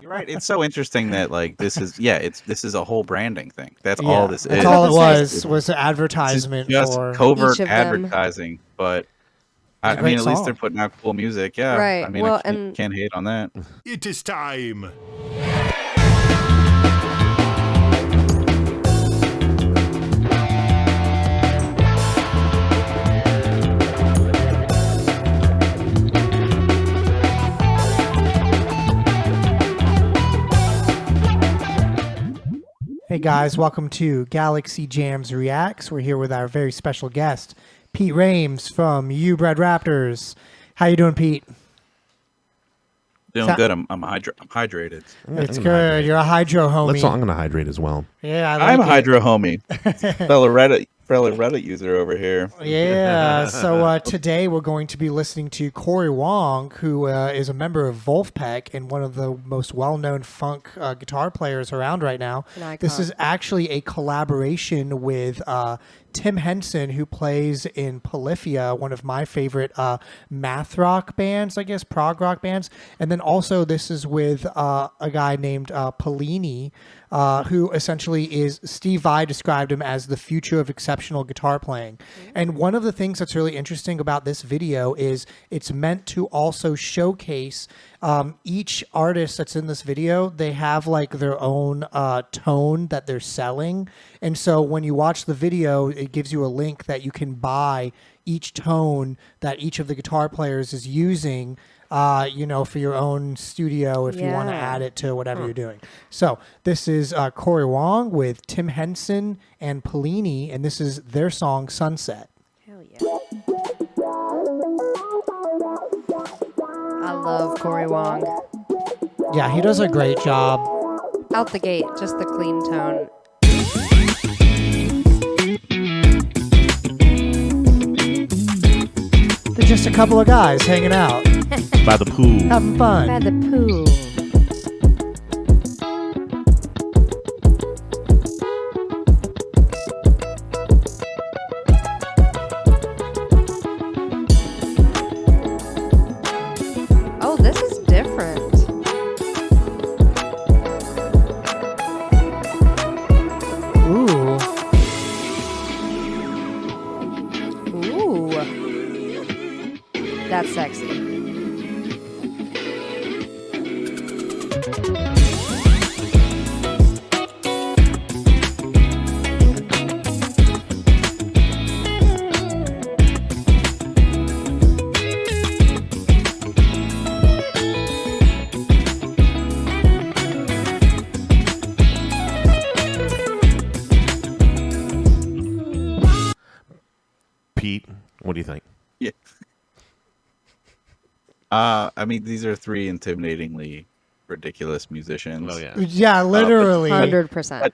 Right. It's so interesting that like this is a whole branding thing. That's Yeah, all this that's is. all it It's was an advertisement just for covert each of them. advertising, but It's a I mean, great at least they're song. putting out cool music. Yeah. Right. I mean, Well, I can't hate on that. It is time. Hey guys, welcome to Galaxy Jams Reacts. We're here with our very special guest, Peat Rains from Bred Raptors. How you doing, Pete? Doing good. I'm hydrated. It's good. You're a hydro homie. I'm gonna hydrate as well. Yeah, I'm a hydro homie. fellow Reddit user over here. Yeah. So today we're going to be listening to Cory Wong, who is a member of Wolfpack and one of the most well-known funk guitar players around right now. This is actually a collaboration with Tim Henson, who plays in Polyphia, one of my favorite math rock bands, I guess, prog rock bands. And then also this is with a guy named Plini, who essentially is, Steve Vai described him as the future of exceptional guitar playing. And one of the things that's really interesting about this video is it's meant to also showcase each artist that's in this video. They have like their own tone that they're selling. And so when you watch the video, it gives you a link that you can buy each tone that each of the guitar players is using, for your own studio if you want to add it to whatever you're doing. So this is Cory Wong with Tim Henson and Plini, and this is their song Sunset. Hell yeah. I love Cory Wong. Yeah, he does a great job. Out the gate, just the clean tone. They're just a couple of guys hanging out, By the pool. having fun. By the pool. Oh, this is different. Ooh. Ooh. That's sexy. Pete, what do you think? Yeah. I mean, these are three intimidatingly ridiculous musicians. Oh yeah. Yeah, literally. 100%.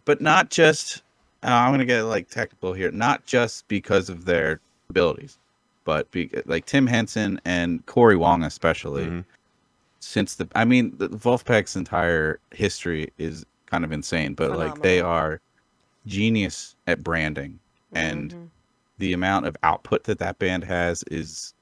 But not just. I'm gonna get like technical here. Not just because of their abilities, but like Tim Henson and Cory Wong especially. Mm-hmm. Since the Wolfpack's entire history is kind of insane, but like they are genius at branding, and the amount of output that band has is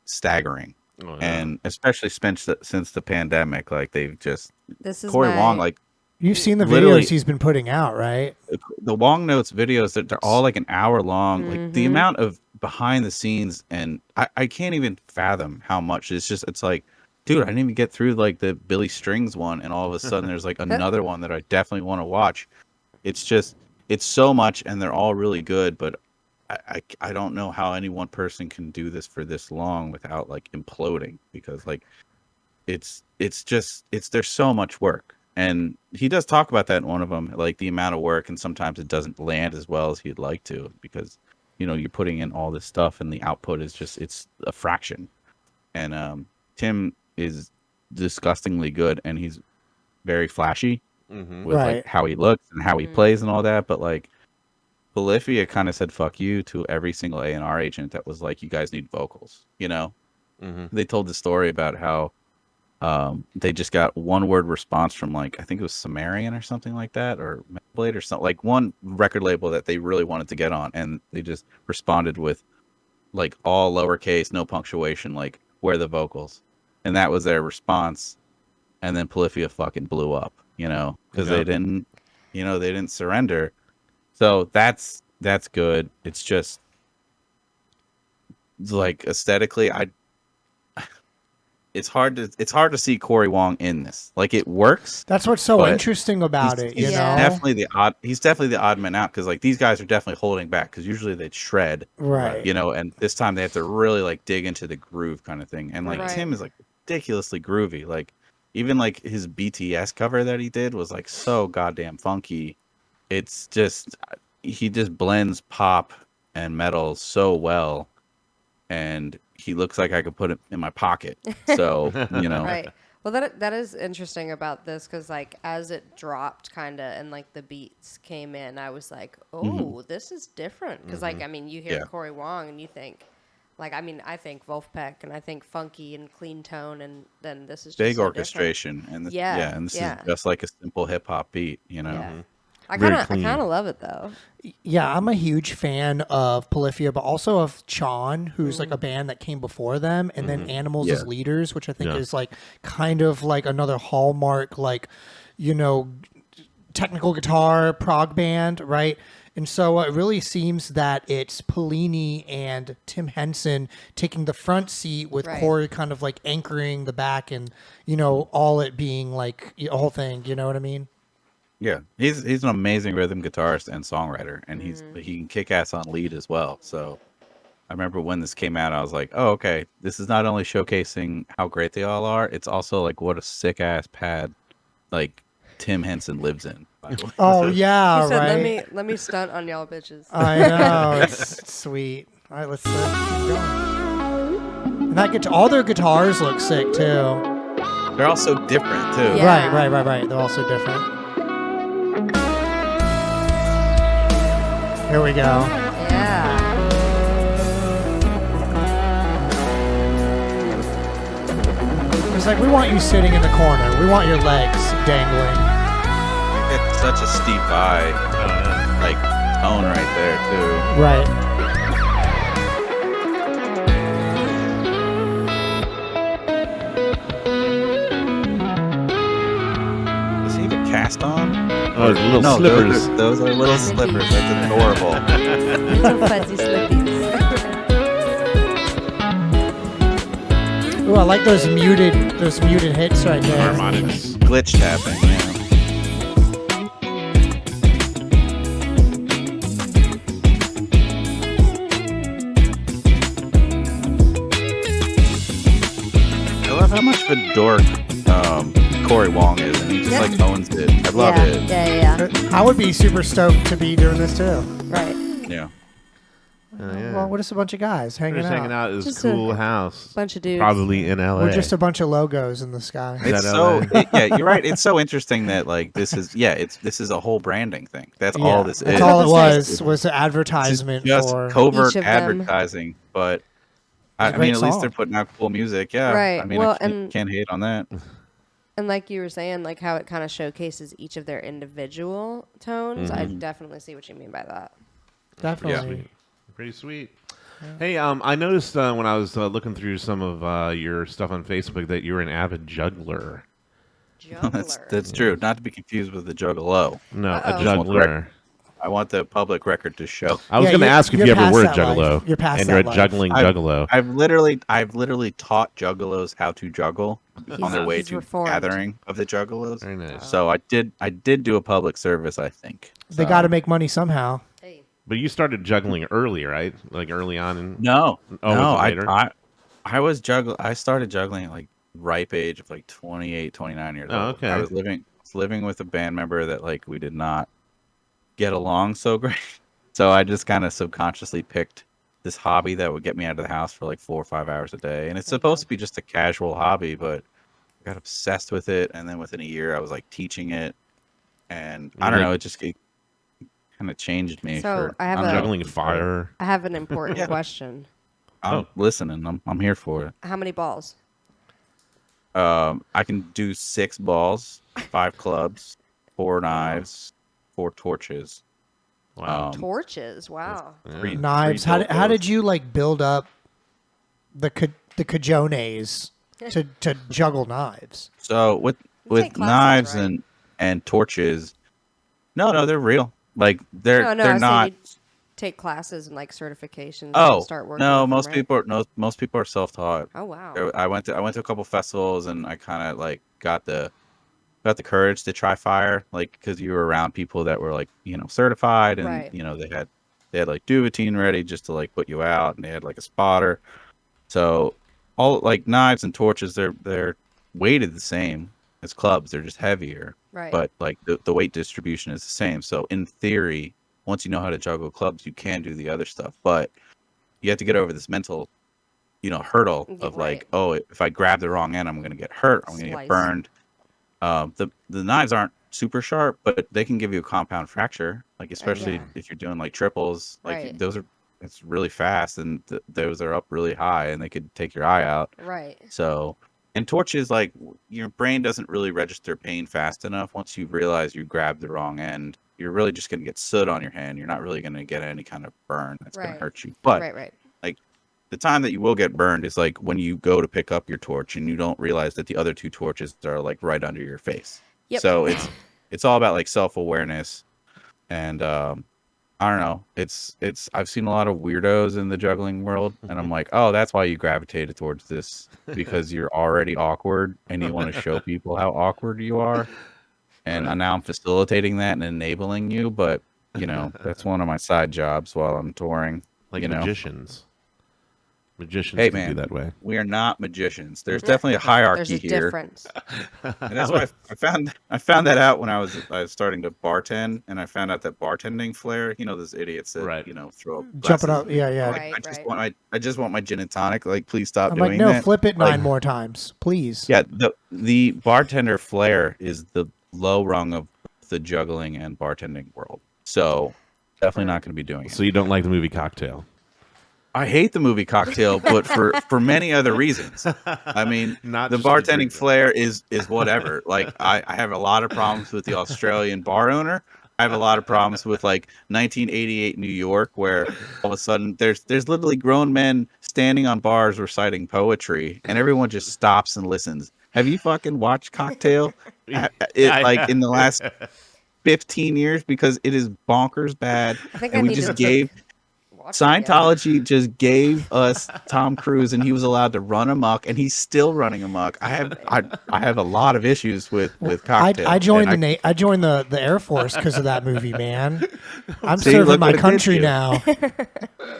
staggering. Oh, yeah. And especially since the pandemic, like they've just This is Cory Wong, like You've seen the literally- videos he's been putting out, right? the Wong Notes videos, that they're all like an hour long. Like the amount of behind the scenes, and I can't even fathom how much. It's like, dude, I didn't even get through like the Billy Strings one, and all of a sudden there's like another one that I definitely want to watch. It's so much, and they're all really good, but I don't know how any one person can do this for this long without like imploding, because like there's so much work. And he does talk about that in one of them, like the amount of work, and sometimes it doesn't land as well as he'd like to, because you're putting in all this stuff and the output is it's a fraction. And Tim is disgustingly good, and he's very flashy with like how he looks and how he plays and all that, but like Polyphia kind of said fuck you to every single A&R agent that was like, you guys need vocals. They told the story about how they just got one word response from like, I think it was Sumerian or something like that, or Blade or something, like one record label that they really wanted to get on, and they just responded with like all lowercase, no punctuation, like, where are the vocals? And that was their response. and then Polyphia fucking blew up, because they didn't surrender. So that's good. It's just like aesthetically, it's hard to see Cory Wong in this. Like it works. That's what's so interesting about it. He's definitely the odd man out, because like these guys are definitely holding back, because usually they'd shred, right? And this time they have to really like dig into the groove kind of thing. And like Tim is like ridiculously groovy. Like even like his BTS cover that he did was like so goddamn funky. It's just he just blends pop and metal so well, and he looks like I could put it in my pocket. So, Right. Well, that is interesting about this, because like as it dropped kind of and like the beats came in, I was like, oh, this is different. Because like, I mean, you hear Cory Wong and you think, like, I mean, I think Wolfpack and I think funky and clean tone, and then this is just big so orchestration. different. And this is just like a simple hip hop beat, Yeah. I kind of love it though. Yeah, I'm a huge fan of Polyphia, but also of Chon, who's like a band that came before them, and then Animals as Leaders, which I think is like kind of like another hallmark, like, technical guitar prog band, right? And so it really seems that it's Plini and Tim Henson taking the front seat, with Cory kind of like anchoring the back, and all it being like a whole thing. You know what I mean? Yeah, he's an amazing rhythm guitarist and songwriter, and he can kick ass on lead as well. So I remember when this came out, I was like, oh, okay, this is not only showcasing how great they all are, it's also like what a sick ass pad like Tim Henson lives in. By the way. Oh yeah, He said, right. Let me stunt on y'all bitches. I know, it's sweet. All right, let's keep going. And all their guitars look sick too. They're all so different too. Yeah. Right. They're all so different. Here we go. Yeah. It's like, we want you sitting in the corner. We want your legs dangling. It's such a steep vibe, like tone right there too. Right. Does he have a cast on? Oh, little slippers. Those are little slippers. That's adorable. Little fuzzy slippies. Ooh, I like those muted hits right there. Harmonics. Glitch tapping, I love how much of a dork Cory Wong is, and he just like owns it. I love it. Yeah. I would be super stoked to be doing this too. Right. Yeah. Well, we're just a bunch of guys We're hanging just hanging out. out at this Just cool a house. Bunch of dudes. Probably in LA. We're just a bunch of logos in the sky. Is It's that so LA? yeah, you're right. It's so interesting that like this is a whole branding thing. That's all this That's is. all it That's was an advertisement Just for. covert Each of them. advertising, but a I great mean, at least song. they're putting out cool music. Yeah, Right. I mean, Well, I can't hate on that. And like you were saying, like how it kind of showcases each of their individual tones. I definitely see what you mean by that. Definitely. Pretty sweet. Hey, I noticed when I was looking through some of your stuff on Facebook that you're an avid juggler. Juggler. That's true. Not to be confused with the juggalo. No, Uh-oh. a juggler. I want the public record to show. I was Yeah, going to you're- ask if you're you ever past were a that juggalo. life. You're past and you're that a life. juggling juggalo. I've literally taught juggalos how to juggle on their way he's to reformed. gathering of the juggalos. Very nice. So I did do a public service, I think. They So- got to make money somehow. Hey. But you started juggling early, right? Like early on. No, Oh, no, was it later? I was I started juggling at like ripe age of like 28, 29 years Oh, old. okay. I was living with a band member that like we did not get along so great. So I just kind of subconsciously picked this hobby that would get me out of the house for like 4 or 5 hours a day. And it's supposed to be just a casual hobby, but I got obsessed with it. And then within a year, I was like teaching it. And I don't know, it kind of changed me. So I have I'm a- Juggling fire. I have an important question. I'm listening. I'm here for it. How many balls? I can do 6 balls, 5 clubs, 4 knives, 4 torches. Wow. Torches. Wow. Three Knives. How dildos. did you like build up the cajones to juggle knives? So with classes, knives right? and torches. No, they're real. Like No, they're I said not. you take classes and like certifications and Oh start working no, with them, right? most people are self-taught. Oh wow. I went to a couple festivals and I kind of like got the courage to try fire, like because you were around people that were like certified and Right. they had like duvetine ready just to like put you out, and they had like a spotter. So all like knives and torches, they're weighted the same as clubs. They're just heavier, Right. but like the weight distribution is the same. So in theory, once you know how to juggle clubs, you can do the other stuff. But you have to get over this mental, hurdle of Right. like, oh, if I grab the wrong end, I'm gonna get hurt. I'm gonna get Slice. burned. The knives aren't super sharp, but they can give you a compound fracture. Like especially Yeah. if you're doing like triples, like Right. it's really fast, and those are up really high, and they could take your eye out. Right. So, and torches, like your brain doesn't really register pain fast enough. Once you realize you grabbed the wrong end, you're really just gonna get soot on your hand. You're not really gonna get any kind of burn that's gonna Right. hurt you. But Right. like the time that you will get burned is like when you go to pick up your torch and you don't realize that the other two torches are like right under your face. Yep. So it's all about like self-awareness, and I don't know. It's I've seen a lot of weirdos in the juggling world, and I'm like, oh, that's why you gravitated towards this, because you're already awkward and you want to show people how awkward you are. And Right. now I'm facilitating that and enabling you, but that's one of my side jobs while I'm touring. Like magicians. Magicians Hey can be man, that way. we are not magicians. There's definitely a hierarchy There's a here. difference. And that's why I found that out when I was starting to bartend, and I found out that bartending flair, those idiots that Right. Throw up Jumping glasses. up, yeah. Right. I just want my gin and tonic. Like, please stop I'm doing like, no, that. flip it Like, 9 more times, please. yeah, the bartender flair is the low rung of the juggling and bartending world. So definitely not going to be doing it. So you don't like the movie Cocktail? I hate the movie Cocktail, but for many other reasons. I mean, Not the just the bartending drink, flair is whatever. Like, I have a lot of problems with the Australian bar owner. I have a lot of problems with like 1988 New York, where all of a sudden there's literally grown men standing on bars reciting poetry, and everyone just stops and listens. Have you fucking watched Cocktail? Like in the last 15 years, because it is bonkers bad, I think and I we need just to gave. watch it again. Scientology just gave us Tom Cruise, and he was allowed to run amok, and he's still running amok. I have a lot of issues with Cocktail. I joined I joined the Air Force because of that movie, man. I'm See, serving look my what it did country to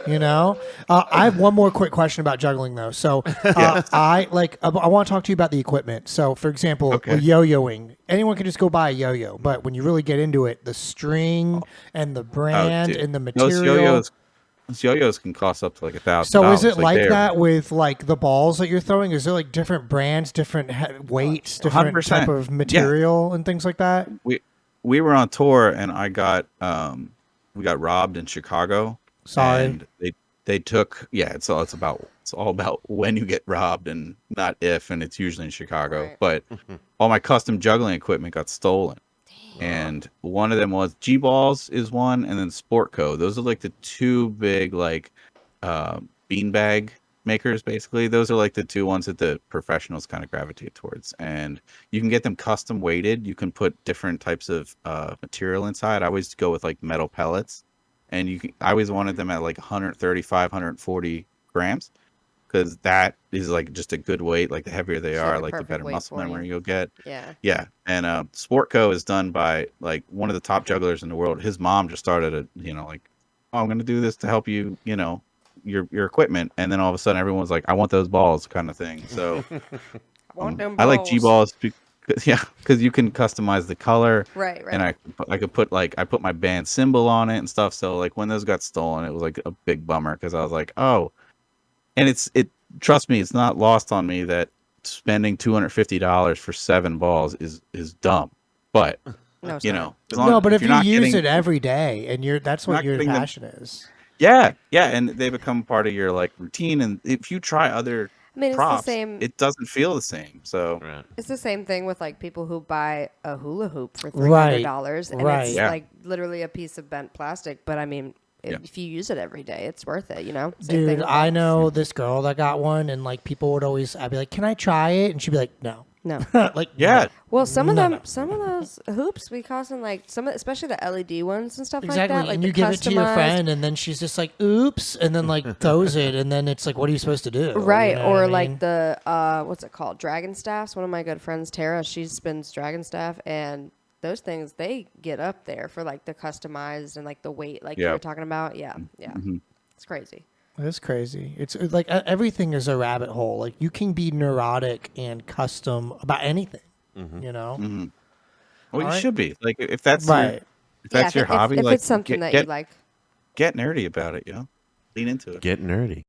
you. now. I have one more quick question about juggling though. So I want to talk to you about the equipment. So for example, Okay. yo-yoing. Anyone can just go buy a yo-yo, but when you really get into it, the string and the brand dude. and the Those material. yo-yos can cost up to like $1,000. So is it like they're that with like the balls that you're throwing? Is there like different brands, different weights, different 100%. type of material and things like that? We were on tour, and we got robbed in Chicago. Sorry. And they took it's all about when you get robbed and not if, and it's usually in Chicago. Right. But all my custom juggling equipment got stolen. And one of them was G-Balls is one, and then Sportco. Those are like the two big like beanbag makers, basically. Those are like the two ones that the professionals kind of gravitate towards. And you can get them custom weighted. You can put different types of material inside. I always go with like metal pellets, and I always wanted them at like 135, 140 grams. Because that is like just a good weight. Like the heavier they are, like the perfect better weight muscle for memory you. you'll get. Yeah. Yeah, and Sportco is done by like one of the top jugglers in the world. His mom just started like, oh, I'm going to do this to help you, your equipment, and then all of a sudden everyone's like, I want those balls, kind of thing. So I want them I like balls. G-Balls because you can customize the color. Right. And I could put I put my band symbol on it and stuff. So like when those got stolen, it was like a big bummer, because I was like, oh. And trust me, it's not lost on me that spending $250 for 7 balls is dumb. But No, it's as not. long But if you're you not use getting, it every day and that's what not your getting them- passion is. yeah, and they become part of your like routine. And if you try other I mean, it's props, the same. it doesn't feel the same. So Right. It's the same thing with like people who buy a hula hoop for Right, $300, and right. it's Yeah. like literally a piece of bent plastic. But I mean, if you use it every day, it's worth it. Same thing Dude, with I balls. know this girl that got one, and like people would always, I'd be like, "Can I try it?" And she'd be like, "No." No. Like Yeah. Well, some of No, them, no. some of those hoops be costing like especially the LED ones and stuff Exactly, like that. Like and the you give it to your customized- friend, and then she's just like, "Oops," and then like throws it, and then it's like, "What are you supposed to do?" Right, You know or what I like mean? the what's it called? Dragon staffs. One of my good friends, Tara, she spins dragon staff, and those things they get up there for like the customized and like the weight, like you Yeah. were talking about. Yeah, yeah, Mhm. it's crazy. It's crazy. It's like everything is a rabbit hole. Like you can be neurotic and custom about anything. You know, Well, All you right. should be. Like if that's Right. if that's your hobby, if like it's something that you get like. get nerdy about it, Lean into it. Get nerdy.